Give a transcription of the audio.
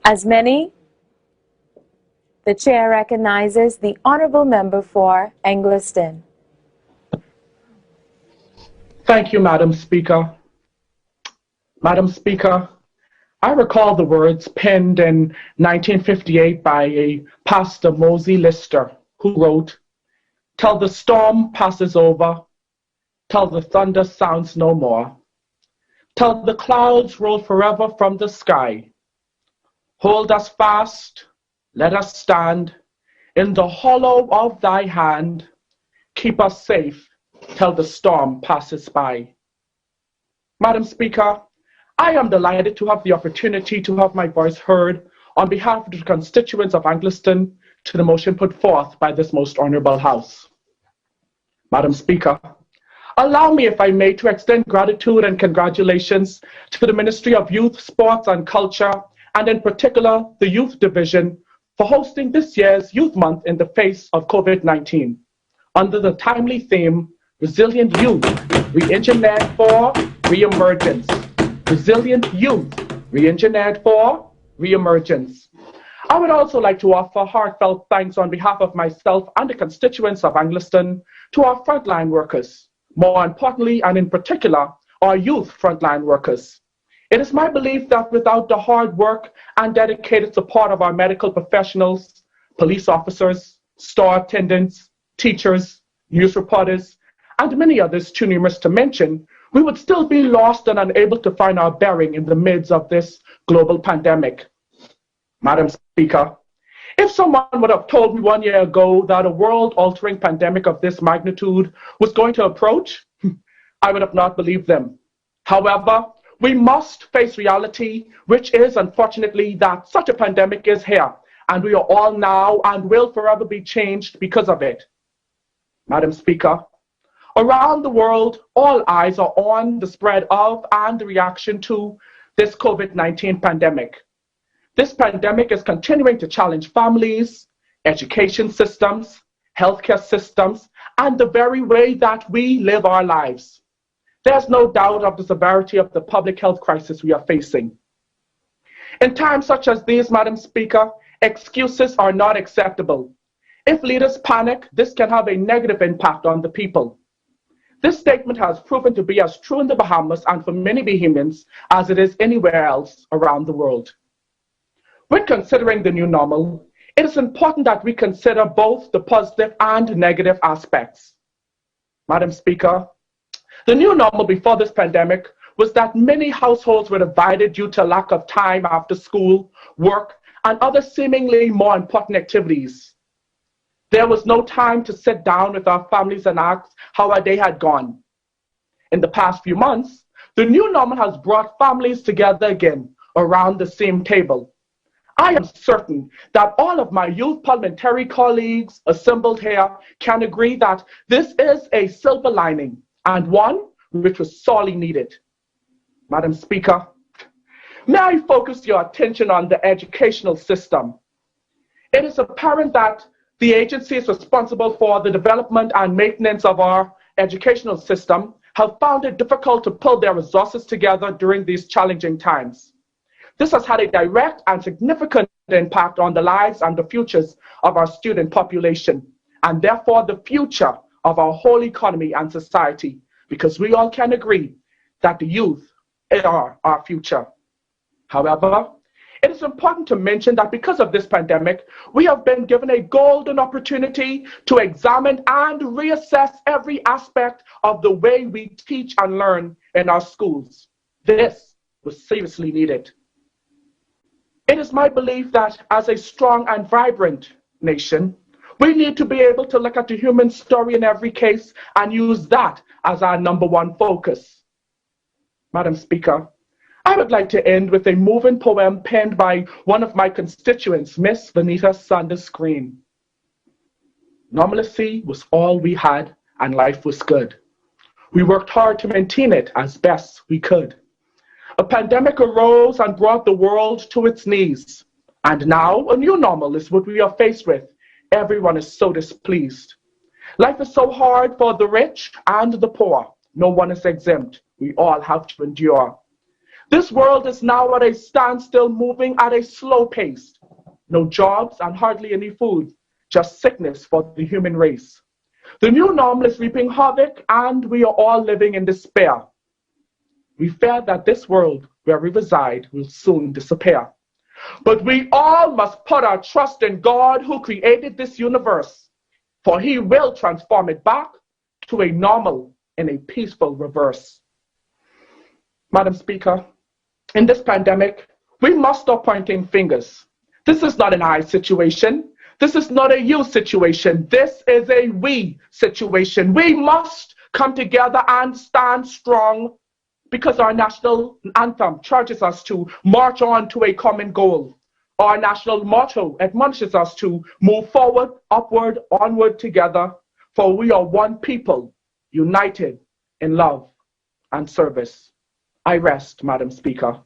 As many, the chair recognizes the honorable member for Englerston. Thank you, Madam Speaker. Madam Speaker, I recall the words penned in 1958 by a Pastor Mosey Lister, who wrote, "Till the storm passes over, till the thunder sounds no more, till the clouds roll forever from the sky, hold us fast, let us stand in the hollow of thy hand, keep us safe till the storm passes by." Madam Speaker, I am delighted to have the opportunity to have my voice heard on behalf of the constituents of Englerston to the motion put forth by this most honorable House. Madam Speaker, allow me, if I may, to extend gratitude and congratulations to the Ministry of Youth, Sports and Culture, and in particular, the Youth Division, for hosting this year's Youth Month in the face of COVID-19, under the timely theme, Resilient Youth, Re-engineered for Re-emergence. Resilient Youth, Re-engineered for Re-emergence. I would also like to offer heartfelt thanks on behalf of myself and the constituents of Englerston to our frontline workers, more importantly and in particular, our youth frontline workers. It is my belief that without the hard work and dedicated support of our medical professionals, police officers, store attendants, teachers, news reporters, and many others too numerous to mention, we would still be lost and unable to find our bearing in the midst of this global pandemic. Madam Speaker, if someone would have told me 1 year ago that a world-altering pandemic of this magnitude was going to approach, I would have not believed them. However, we must face reality, which is unfortunately that such a pandemic is here, and we are all now and will forever be changed because of it. Madam Speaker, around the world, all eyes are on the spread of and the reaction to this COVID-19 pandemic. This pandemic is continuing to challenge families, education systems, healthcare systems, and the very way that we live our lives. There's no doubt of the severity of the public health crisis we are facing. In times such as these, Madam Speaker, excuses are not acceptable. If leaders panic, this can have a negative impact on the people. This statement has proven to be as true in the Bahamas and for many Bahamians as it is anywhere else around the world. When considering the new normal, it is important that we consider both the positive and negative aspects. Madam Speaker, the new normal before this pandemic was that many households were divided due to lack of time after school, work, and other seemingly more important activities. There was no time to sit down with our families and ask how our day had gone. In the past few months, the new normal has brought families together again around the same table. I am certain that all of my youth parliamentary colleagues assembled here can agree that this is a silver lining and one which was sorely needed. Madam Speaker, may I focus your attention on the educational system? It is apparent that the agencies responsible for the development and maintenance of our educational system have found it difficult to pull their resources together during these challenging times. This has had a direct and significant impact on the lives and the futures of our student population, and therefore the future of our whole economy and society, because we all can agree that the youth are our future. However, it is important to mention that because of this pandemic, we have been given a golden opportunity to examine and reassess every aspect of the way we teach and learn in our schools. This was seriously needed. It is my belief that as a strong and vibrant nation, we need to be able to look at the human story in every case and use that as our #1 focus. Madam Speaker, I would like to end with a moving poem penned by one of my constituents, Miss Vanita Sanders Green. Normalcy was all we had and life was good. We worked hard to maintain it as best we could. A pandemic arose and brought the world to its knees. And now a new normal is what we are faced with. Everyone is so displeased. Life is so hard for the rich and the poor. No one is exempt. We all have to endure. This world is now at a standstill, moving at a slow pace. No jobs and hardly any food, just sickness for the human race. The new normal is reaping havoc, and we are all living in despair. We fear that this world where we reside will soon disappear. But we all must put our trust in God who created this universe, for he will transform it back to a normal and a peaceful reverse. Madam Speaker, in this pandemic, we must stop pointing fingers. This is not an I situation. This is not a you situation. This is a we situation. We must come together and stand strong because our national anthem charges us to march on to a common goal. Our national motto admonishes us to move forward, upward, onward together, for we are one people, united in love and service. I rest, Madam Speaker.